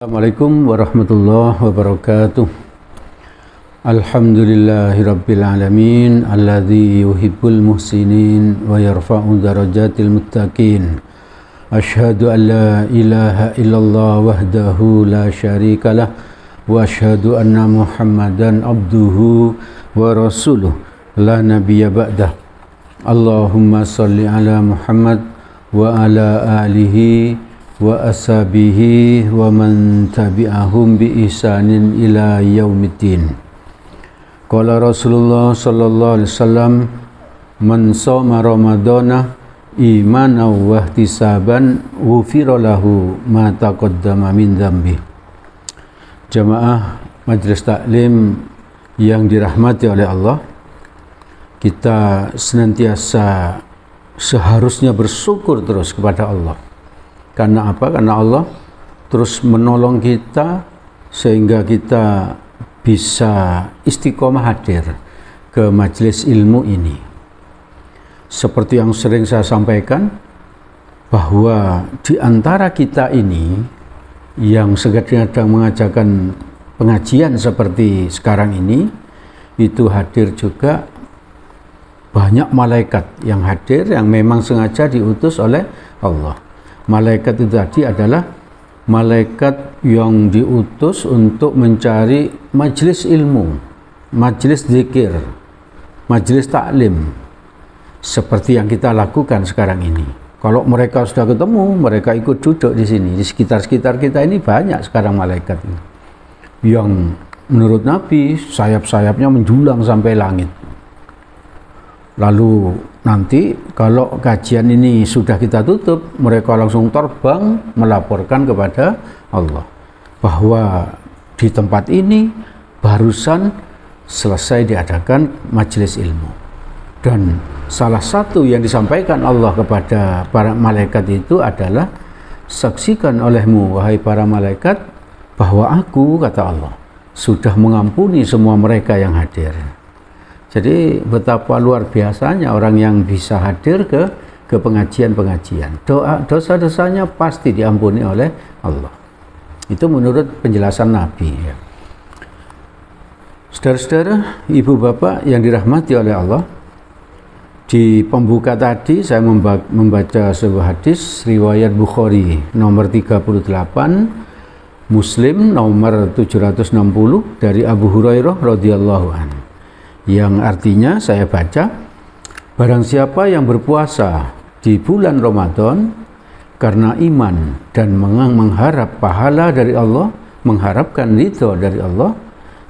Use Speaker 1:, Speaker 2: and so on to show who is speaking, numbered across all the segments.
Speaker 1: Assalamualaikum warahmatullahi wabarakatuh. Alhamdulillahirabbil alamin alladzi yuhibbul muhsinin wa yarfa'u darajatil muttaqin. Asyhadu an la ilaha illallah wahdahu la syarikalah wa asyhadu anna Muhammadan abduhu wa rasuluh la nabiyya ba'dah. Allahumma shalli ala Muhammad wa ala alihi wa ashabihi wa man tabi'ahum bi ihsanin ila yaumiddin. Qala Rasulullah sallallahu alaihi wasallam, man shoma ramadhana imanan wa ihtisaban ghufira lahu ma taqaddama min dzambi. Jamaah majelis taklim yang dirahmati oleh Allah, kita senantiasa seharusnya bersyukur terus kepada Allah. Karena apa? Karena Allah terus menolong kita sehingga kita bisa istiqomah hadir ke majelis ilmu ini. Seperti yang sering saya sampaikan, bahwa di antara kita ini yang sedang mengajarkan pengajian seperti sekarang ini, itu hadir juga banyak malaikat yang hadir yang memang sengaja diutus oleh Allah. Malaikat itu tadi adalah malaikat yang diutus untuk mencari majelis ilmu, majelis zikir, majelis taklim, seperti yang kita lakukan sekarang ini. Kalau mereka sudah ketemu, mereka ikut duduk di sini. Di sekitar-sekitar kita ini banyak sekarang malaikat ini, yang menurut Nabi sayap-sayapnya menjulang sampai langit. Lalu nanti kalau kajian ini sudah kita tutup, mereka langsung terbang melaporkan kepada Allah bahwa di tempat ini barusan selesai diadakan majelis ilmu. Dan salah satu yang disampaikan Allah kepada para malaikat itu adalah, saksikan olehmu wahai para malaikat bahwa aku, kata Allah, sudah mengampuni semua mereka yang hadir. Jadi betapa luar biasanya orang yang bisa hadir ke pengajian-pengajian. Dosa-dosanya pasti diampuni oleh Allah. Itu menurut penjelasan Nabi. Saudara-saudara, ibu bapak yang dirahmati oleh Allah, di pembuka tadi saya membaca sebuah hadis riwayat Bukhari nomor 38, Muslim nomor 760 dari Abu Hurairah radhiyallahu anhu, yang artinya saya baca, barang siapa yang berpuasa di bulan Ramadan karena iman dan mengharap pahala dari Allah, mengharapkan ridho dari Allah,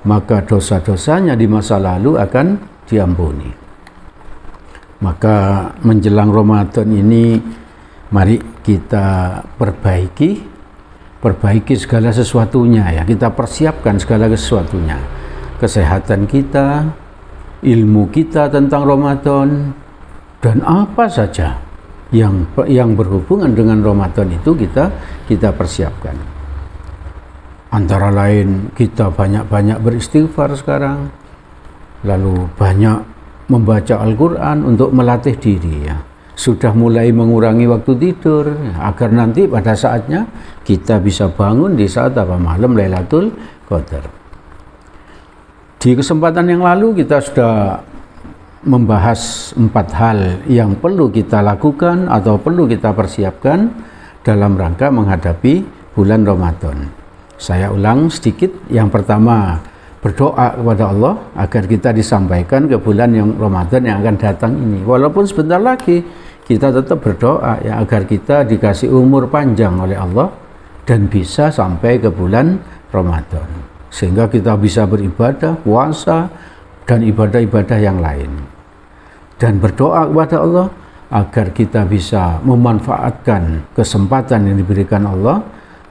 Speaker 1: maka dosa-dosanya di masa lalu akan diampuni. Maka menjelang Ramadan ini, mari kita perbaiki segala sesuatunya, ya, kita persiapkan segala sesuatunya, kesehatan kita, ilmu kita tentang Ramadan, dan apa saja yang berhubungan dengan Ramadan itu kita persiapkan. Antara lain kita banyak-banyak beristighfar sekarang, lalu banyak membaca Al-Quran untuk melatih diri, ya. Sudah mulai mengurangi waktu tidur, ya, agar nanti pada saatnya kita bisa bangun di saat malam Lailatul Qadar. Di kesempatan yang lalu kita sudah membahas 4 hal yang perlu kita lakukan atau perlu kita persiapkan dalam rangka menghadapi bulan Ramadan. Saya ulang sedikit. Yang pertama, berdoa kepada Allah agar kita disampaikan ke bulan yang Ramadan yang akan datang ini. Walaupun sebentar lagi, kita tetap berdoa, ya, agar kita dikasih umur panjang oleh Allah dan bisa sampai ke bulan Ramadan, sehingga kita bisa beribadah, puasa, dan ibadah-ibadah yang lain. Dan berdoa kepada Allah agar kita bisa memanfaatkan kesempatan yang diberikan Allah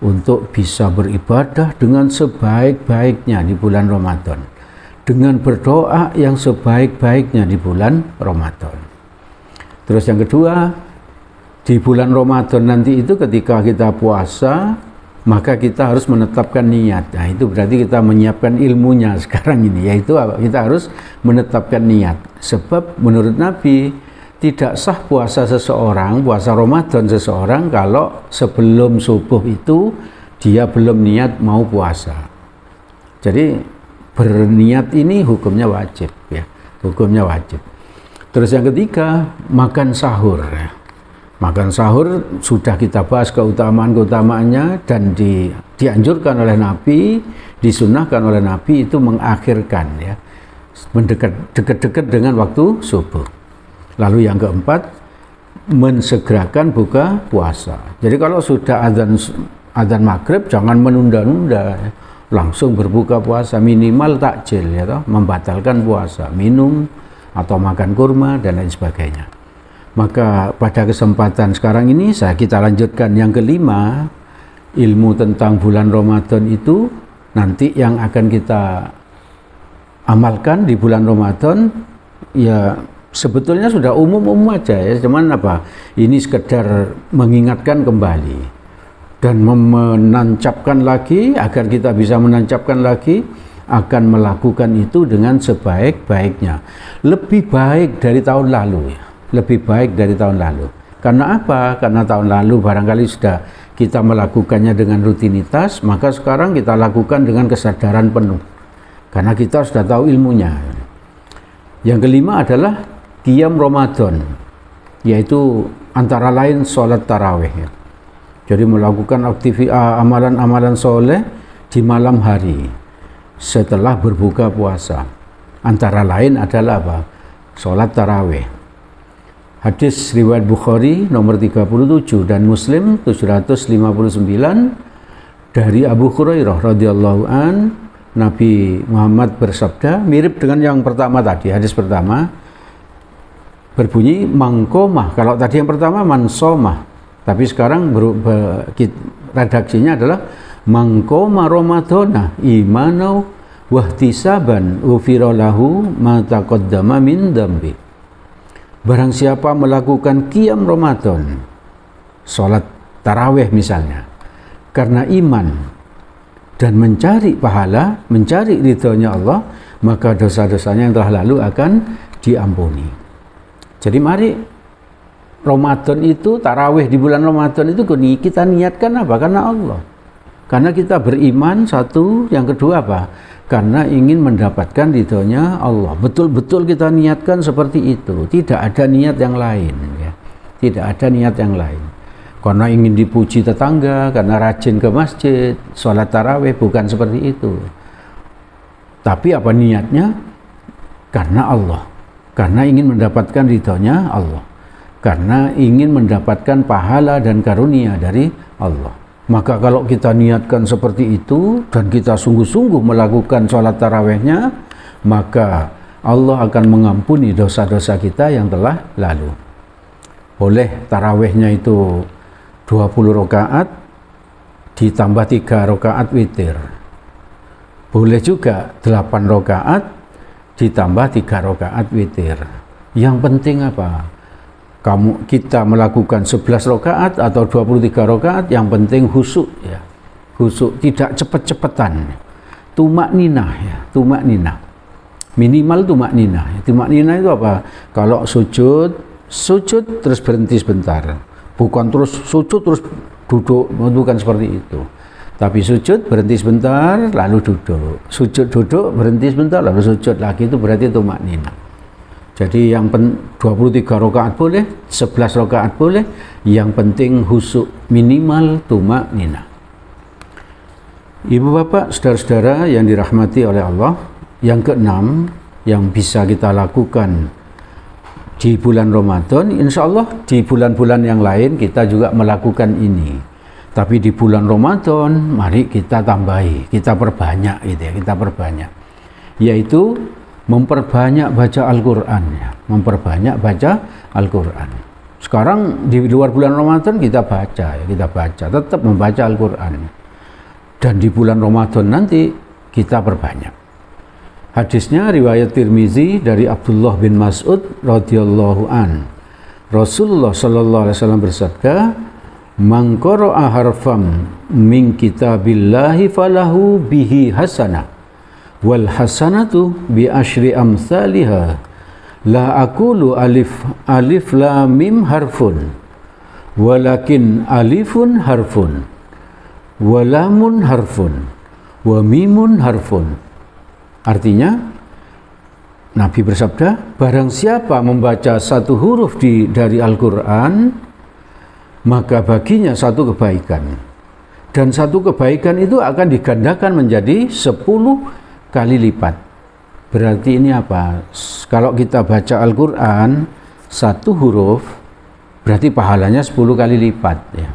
Speaker 1: untuk bisa beribadah dengan sebaik-baiknya di bulan Ramadan, dengan berdoa yang sebaik-baiknya di bulan Ramadan. Terus yang kedua, di bulan Ramadan nanti itu ketika kita puasa, maka kita harus menetapkan niat. Nah, itu berarti kita menyiapkan ilmunya sekarang ini, yaitu kita harus menetapkan niat. Sebab menurut Nabi, tidak sah puasa seseorang, puasa Ramadan seseorang kalau sebelum subuh itu dia belum niat mau puasa. Jadi berniat ini hukumnya wajib ya, hukumnya wajib. Terus yang ketiga, makan sahur ya. Makan sahur sudah kita bahas keutamaan-keutamaannya, dan dianjurkan oleh Nabi, disunnahkan oleh Nabi itu mengakhirkan ya, mendekat-dekat dengan waktu subuh. Lalu yang keempat, mensegerakan buka puasa. Jadi kalau sudah adzan maghrib jangan menunda-nunda ya. Langsung berbuka puasa, minimal takjil ya toh, membatalkan puasa, minum atau makan kurma dan lain sebagainya. Maka pada kesempatan sekarang ini kita lanjutkan yang kelima, ilmu tentang bulan Ramadan itu nanti yang akan kita amalkan di bulan Ramadan ya sebetulnya sudah umum-umum aja ya, cuman apa? Ini sekedar mengingatkan kembali dan menancapkan lagi agar kita bisa menancapkan lagi akan melakukan itu dengan sebaik-baiknya. Lebih baik dari tahun lalu ya. Lebih baik dari tahun lalu. Karena apa? Karena tahun lalu barangkali sudah kita melakukannya dengan rutinitas, maka sekarang kita lakukan dengan kesadaran penuh. Karena kita sudah tahu ilmunya. Yang kelima adalah qiyam Ramadan, yaitu antara lain sholat tarawih. Jadi melakukan amalan-amalan soleh di malam hari setelah berbuka puasa. Antara lain adalah apa? Sholat tarawih. Hadis riwayat Bukhari nomor 37 dan Muslim 759 dari Abu Hurairah radhiyallahu an, Nabi Muhammad bersabda, mirip dengan yang pertama tadi, hadis pertama berbunyi mangkomah. Kalau tadi yang pertama mansomah, tapi sekarang redaksinya adalah mangkoma Ramadana imanau wahtisaban ufira lahu ma taqaddama min dambi. Barang siapa melakukan qiyam Ramadan, sholat tarawih misalnya, karena iman dan mencari pahala, mencari ridhonya Allah, maka dosa-dosanya yang telah lalu akan diampuni. Jadi mari Ramadan itu, tarawih di bulan Ramadan itu kita niatkan apa? Karena Allah. Karena kita beriman, satu, yang kedua apa? Karena ingin mendapatkan ridhonya Allah. Betul-betul kita niatkan seperti itu. Tidak ada niat yang lain ya. Tidak ada niat yang lain. Karena ingin dipuji tetangga, karena rajin ke masjid, sholat tarawih, bukan seperti itu. Tapi apa niatnya? Karena Allah. Karena ingin mendapatkan ridhonya Allah. Karena ingin mendapatkan pahala dan karunia dari Allah. Maka kalau kita niatkan seperti itu dan kita sungguh-sungguh melakukan sholat tarawihnya, maka Allah akan mengampuni dosa-dosa kita yang telah lalu. Boleh tarawihnya itu 20 rakaat ditambah 3 rakaat witir. Boleh juga 8 rakaat ditambah 3 rakaat witir. Yang penting apa? Kita melakukan 11 rakaat atau 23 rakaat, yang penting khusyuk ya. Khusyuk, tidak cepet-cepetan. Tumakninah ya, tumakninah. Minimal tumakninah. Tumakninah itu apa? Kalau sujud terus berhenti sebentar. Bukan terus sujud terus duduk, bukan seperti itu. Tapi sujud berhenti sebentar lalu duduk. Sujud duduk berhenti sebentar lalu sujud lagi, itu berarti tumakninah. Jadi yang 23 rakaat boleh, 11 rakaat boleh, yang penting khusyuk, minimal tumakninah. Ibu bapak, saudara-saudara yang dirahmati oleh Allah, yang keenam yang bisa kita lakukan di bulan Ramadan, insya Allah di bulan-bulan yang lain kita juga melakukan ini. Tapi di bulan Ramadan, mari kita tambahi, kita perbanyak gitu ya, kita perbanyak. Yaitu memperbanyak baca Al-Quran ya. Memperbanyak baca Al-Quran. Sekarang di luar bulan Ramadan kita baca ya, kita baca, tetap membaca Al-Quran. Dan di bulan Ramadan nanti kita perbanyak. Hadisnya riwayat Tirmizi dari Abdullah bin Mas'ud radhiyallahu an. Rasulullah sallallahu alaihi wasallam bersabda, "Man qara'a harfam min kitabillahi falahu bihi hasanah. Wal hasanatu bi asyri amsalihha. La aqulu alif lam mim harfun, walakin alifun harfun. wa lamun harfun, wa mimun harfun. Artinya Nabi bersabda, barang siapa membaca satu huruf dari Al-Quran, maka baginya satu kebaikan. Dan satu kebaikan itu akan digandakan menjadi 10 kali lipat. Berarti ini apa? Kalau kita baca Al-Quran, satu huruf, berarti pahalanya 10 kali lipat. Ya.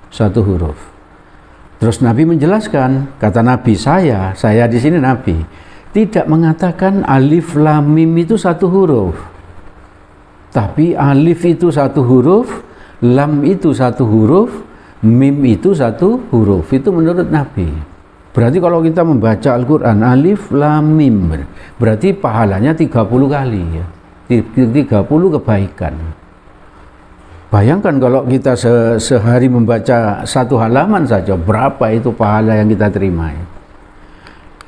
Speaker 1: Satu huruf. Terus Nabi menjelaskan, kata Nabi, saya di sini Nabi, tidak mengatakan alif lam mim itu satu huruf. Tapi alif itu satu huruf, lam itu satu huruf, mim itu satu huruf. Itu menurut Nabi. Berarti kalau kita membaca Al-Quran alif lam mim, berarti pahalanya 30 kali ya. 30 kebaikan. Bayangkan kalau kita sehari membaca satu halaman saja, berapa itu pahala yang kita terima ya.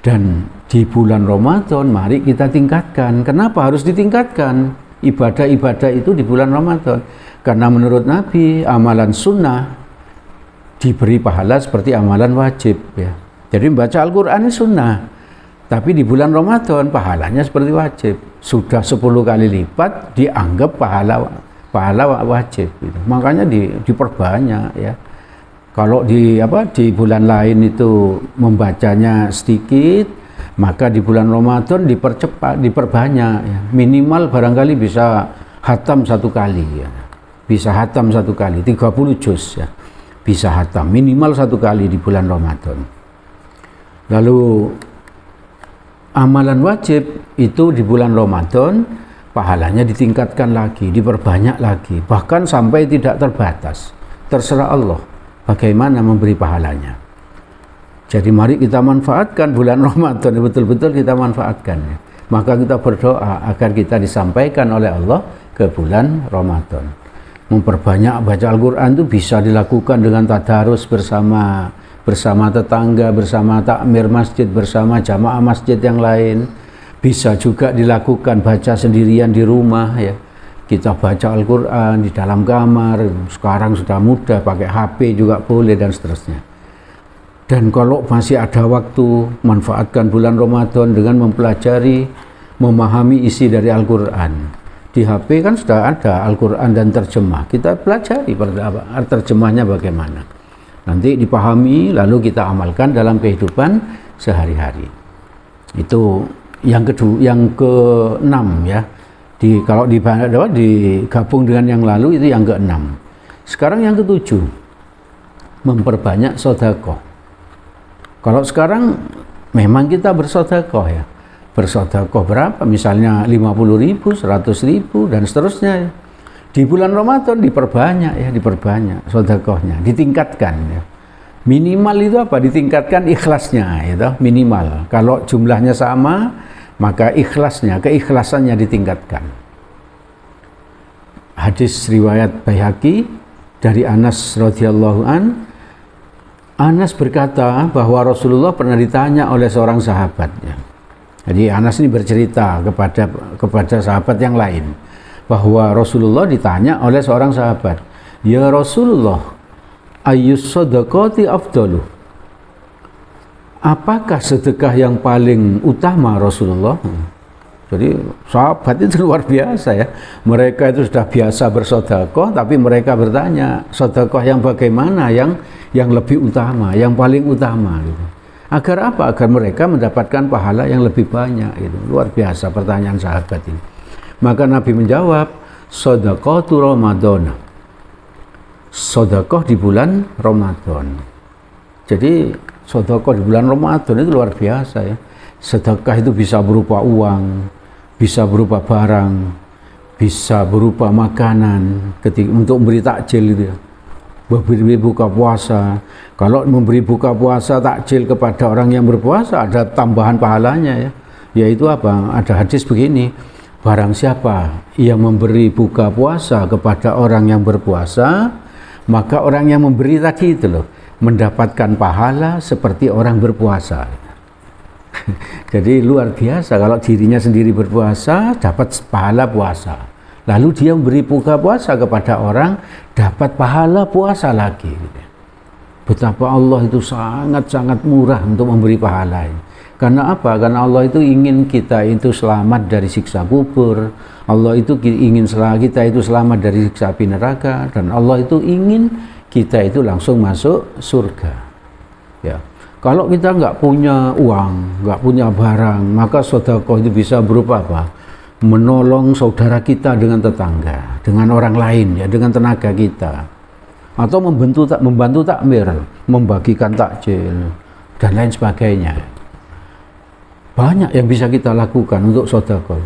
Speaker 1: Dan di bulan Ramadan mari kita tingkatkan. Kenapa harus ditingkatkan ibadah-ibadah itu di bulan Ramadan? Karena menurut Nabi amalan sunnah diberi pahala seperti amalan wajib ya. Jadi membaca Al-Quran ini sunnah, tapi di bulan Ramadan pahalanya seperti wajib. Sudah 10 kali lipat dianggap pahala wajib gitu. Makanya diperbanyak ya. Kalau di bulan lain itu membacanya sedikit, maka di bulan Ramadan dipercepat, diperbanyak ya. Minimal barangkali bisa hatam satu kali ya. Bisa hatam satu kali, 30 juz ya. Bisa hatam minimal satu kali di bulan Ramadan. Lalu amalan wajib itu di bulan Ramadan pahalanya ditingkatkan lagi, diperbanyak lagi, bahkan sampai tidak terbatas. Terserah Allah bagaimana memberi pahalanya. Jadi mari kita manfaatkan bulan Ramadan, betul-betul kita manfaatkan. Maka kita berdoa agar kita disampaikan oleh Allah ke bulan Ramadan. Memperbanyak baca Al-Quran itu bisa dilakukan dengan tadarus bersama tetangga, bersama takmir masjid, bersama jamaah masjid yang lain. Bisa juga dilakukan baca sendirian di rumah ya. Kita baca Al-Quran di dalam kamar, sekarang sudah mudah, pakai HP juga boleh dan seterusnya. Dan kalau masih ada waktu, manfaatkan bulan Ramadan dengan mempelajari, memahami isi dari Al-Quran. Di HP kan sudah ada Al-Quran dan terjemah, kita pelajari terjemahnya bagaimana. Nanti dipahami, lalu kita amalkan dalam kehidupan sehari-hari. Itu yang ke-6 ya. Kalau digabung dengan yang lalu itu yang ke-6. Sekarang yang ke-7, memperbanyak sedekah. Kalau sekarang memang kita bersedekah ya. Bersedekah berapa? Misalnya 50.000, 100.000 dan seterusnya ya. Di bulan Ramadan diperbanyak ya, diperbanyak sedekahnya, ditingkatkan ya. Minimal itu apa? Ditingkatkan ikhlasnya itu minimal. Kalau jumlahnya sama, maka keikhlasannya ditingkatkan. Hadis riwayat Baihaqi dari Anas radhiyallahu an, Anas berkata bahwa Rasulullah pernah ditanya oleh seorang sahabatnya. Jadi Anas ini bercerita kepada sahabat yang lain bahwa Rasulullah ditanya oleh seorang sahabat, "Ya Rasulullah, ayyus shadaqati afdalu?" Apakah sedekah yang paling utama Rasulullah? Jadi sahabat itu luar biasa ya. Mereka itu sudah biasa bersedekah, tapi mereka bertanya, sedekah yang bagaimana, yang lebih utama, yang paling utama gitu. Agar apa? Agar mereka mendapatkan pahala yang lebih banyak itu. Luar biasa pertanyaan sahabat ini. Maka Nabi menjawab, sedekatu Ramadan. Sedekah di bulan Ramadan. Jadi sedekah di bulan Ramadan itu luar biasa ya. Sedekah itu bisa berupa uang, bisa berupa barang, bisa berupa makanan untuk memberi takjil itu ya. Memberi buka puasa. Kalau memberi buka puasa takjil kepada orang yang berpuasa ada tambahan pahalanya ya. Yaitu apa? Ada hadis begini, barang siapa yang memberi buka puasa kepada orang yang berpuasa, maka orang yang memberi tadi itu loh mendapatkan pahala seperti orang berpuasa. Jadi luar biasa kalau dirinya sendiri berpuasa dapat pahala puasa. Lalu dia memberi buka puasa kepada orang dapat pahala puasa lagi. betapa Allah itu sangat-sangat murah untuk memberi pahala. Karena apa? Karena Allah itu ingin kita itu selamat dari siksa kubur. Allah itu ingin kita itu selamat dari siksa api neraka, dan Allah itu ingin kita itu langsung masuk surga. Ya. Kalau kita nggak punya uang, nggak punya barang, maka sedekah itu bisa berupa apa? Menolong saudara kita dengan tetangga, dengan orang lain, ya, dengan tenaga kita, atau membantu takmir, membagikan takjil dan lain sebagainya. Banyak yang bisa kita lakukan untuk sedekah.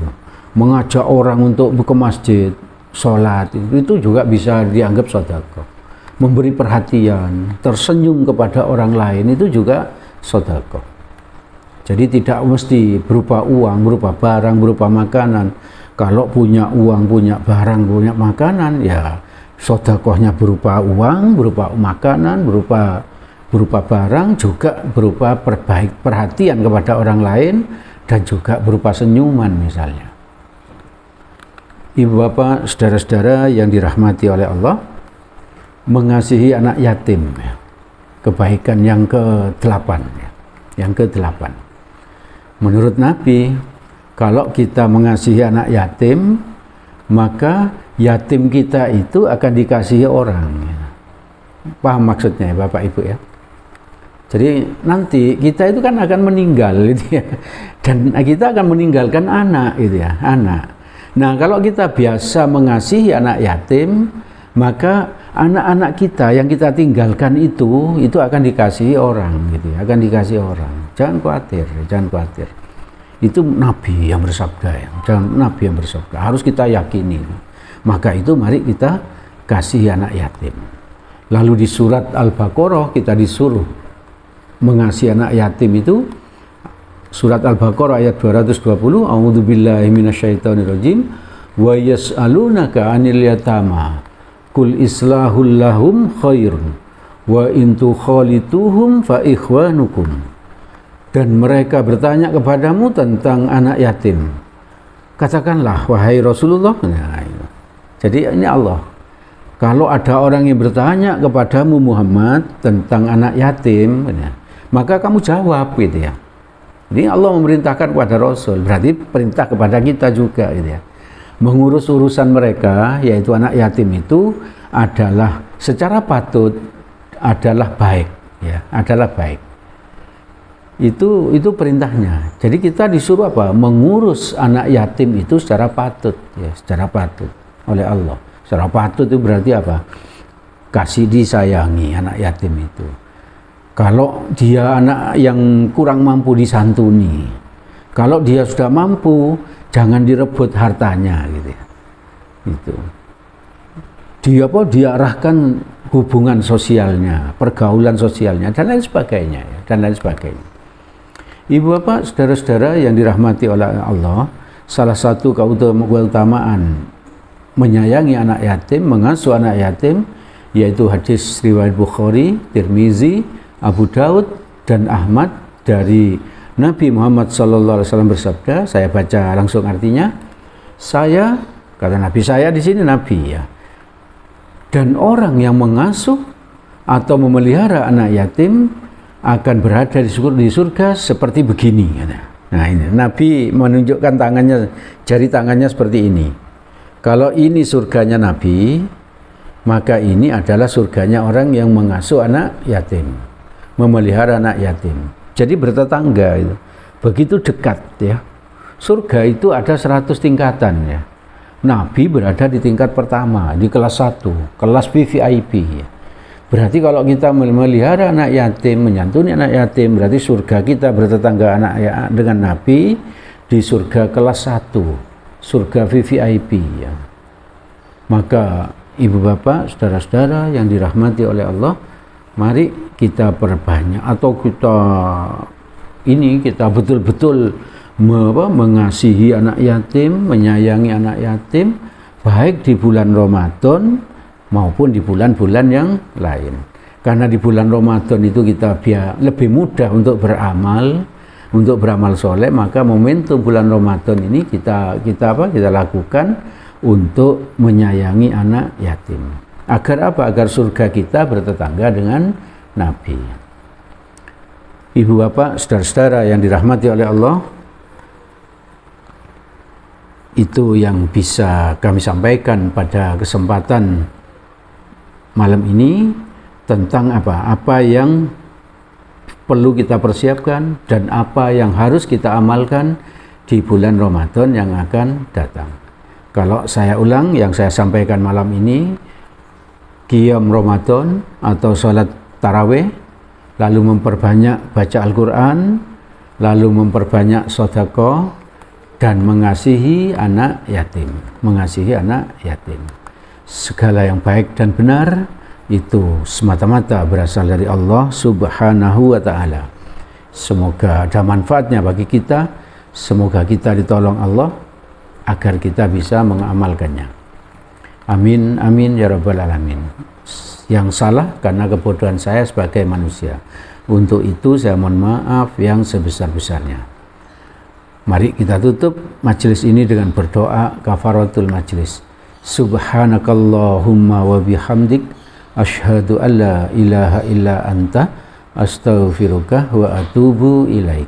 Speaker 1: Mengajak orang untuk ke masjid, sholat, itu juga bisa dianggap sedekah. Memberi perhatian, tersenyum kepada orang lain, itu juga sedekah. Jadi tidak mesti berupa uang, berupa barang, berupa makanan. Kalau punya uang, punya barang, punya makanan, ya sedekahnya berupa uang, berupa makanan, berupa barang, juga berupa perhatian kepada orang lain, dan juga berupa senyuman misalnya. Ibu bapak, saudara-saudara yang dirahmati oleh Allah, mengasihi anak yatim, kebaikan yang ke-8, yang ke-8. Menurut Nabi, kalau kita mengasihi anak yatim, maka yatim kita itu akan dikasihi orang. Paham maksudnya ya Bapak Ibu ya? Jadi nanti kita itu kan akan meninggal gitu ya. Dan kita akan meninggalkan anak gitu ya, anak. Nah, kalau kita biasa mengasihi anak yatim, maka anak-anak kita yang kita tinggalkan itu akan dikasihi orang gitu ya, akan dikasihi orang. Jangan khawatir, jangan khawatir. Itu Nabi yang bersabda ya. Nabi yang bersabda, harus kita yakini. Maka itu mari kita kasih anak yatim. Lalu di surat Al-Baqarah kita disuruh mengasihi anak yatim itu. Surat Al-Baqarah ayat 220, A'udzubillahi minasyaitonirrajim, wa yas'alunaka 'anil yatama qul islahul lahum khairun wa in tukhalituhum fa ikhwanukum. Dan mereka bertanya kepadamu tentang anak yatim, katakanlah wahai Rasulullah. Nah, jadi ini Allah, kalau ada orang yang bertanya kepadamu Muhammad tentang anak yatim, maka kamu jawab gitu ya. Ini Allah memerintahkan kepada Rasul, berarti perintah kepada kita juga gitu ya. Mengurus urusan mereka, yaitu anak yatim itu adalah secara patut adalah baik ya, adalah baik. Itu perintahnya. Jadi kita disuruh apa? Mengurus anak yatim itu secara patut ya, secara patut oleh Allah. Secara patut itu berarti apa? Kasih disayangi anak yatim itu. Kalau dia anak yang kurang mampu disantuni, kalau dia sudah mampu jangan direbut hartanya gitu ya. Itu. Dia arahkan hubungan sosialnya, pergaulan sosialnya dan lain sebagainya ya, dan lain sebagainya. Ibu bapak, saudara-saudara yang dirahmati oleh Allah, salah satu keutamaan menyayangi anak yatim, mengasuh anak yatim, yaitu hadis riwayat Bukhari, Tirmizi, Abu Daud dan Ahmad dari Nabi Muhammad SAW bersabda, saya baca langsung artinya. Saya, kata Nabi, saya di sini Nabi ya. Dan orang yang mengasuh atau memelihara anak yatim akan berada di surga seperti begini. Nah ini Nabi menunjukkan tangannya, jari tangannya seperti ini. Kalau ini surganya Nabi, maka ini adalah surganya orang yang mengasuh anak yatim, memelihara anak yatim. Jadi bertetangga itu. Begitu dekat ya. Surga itu ada 100 tingkatan ya. Nabi berada di tingkat pertama, di kelas 1, kelas VVIP ya. Berarti kalau kita memelihara anak yatim, menyantuni anak yatim, berarti surga kita bertetangga dengan Nabi di surga kelas 1, surga VVIP ya. Maka ibu bapak, saudara-saudara yang dirahmati oleh Allah, mari kita perbanyak atau kita betul-betul mengasihi anak yatim, menyayangi anak yatim, baik di bulan Ramadan maupun di bulan-bulan yang lain. Karena di bulan Ramadan itu kita lebih mudah untuk beramal soleh, maka momentum bulan Ramadan ini kita lakukan untuk menyayangi anak yatim. Agar apa? Agar surga kita bertetangga dengan Nabi. Ibu bapak, saudara-saudara yang dirahmati oleh Allah, itu yang bisa kami sampaikan pada kesempatan malam ini tentang apa yang perlu kita persiapkan dan apa yang harus kita amalkan di bulan Ramadan yang akan datang. Kalau saya ulang yang saya sampaikan malam ini, qiyam Ramadan atau sholat tarawih, lalu memperbanyak baca Al-Quran, lalu memperbanyak sedekah, dan mengasihi anak yatim. Mengasihi anak yatim. Segala yang baik dan benar itu semata-mata berasal dari Allah Subhanahu wa ta'ala. Semoga ada manfaatnya bagi kita, semoga kita ditolong Allah agar kita bisa mengamalkannya. Amin, amin ya rabbal alamin. Yang salah karena kebodohan saya sebagai manusia. Untuk itu saya mohon maaf yang sebesar-besarnya. Mari kita tutup majelis ini dengan berdoa kafaratul majelis. Subhanakallahumma wa bihamdik asyhadu an la ilaha illa anta astaghfiruka wa atubu ilaik.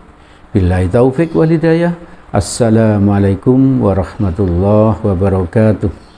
Speaker 1: Billahi taufik wal hidayah. Assalamualaikum warahmatullahi wabarakatuh.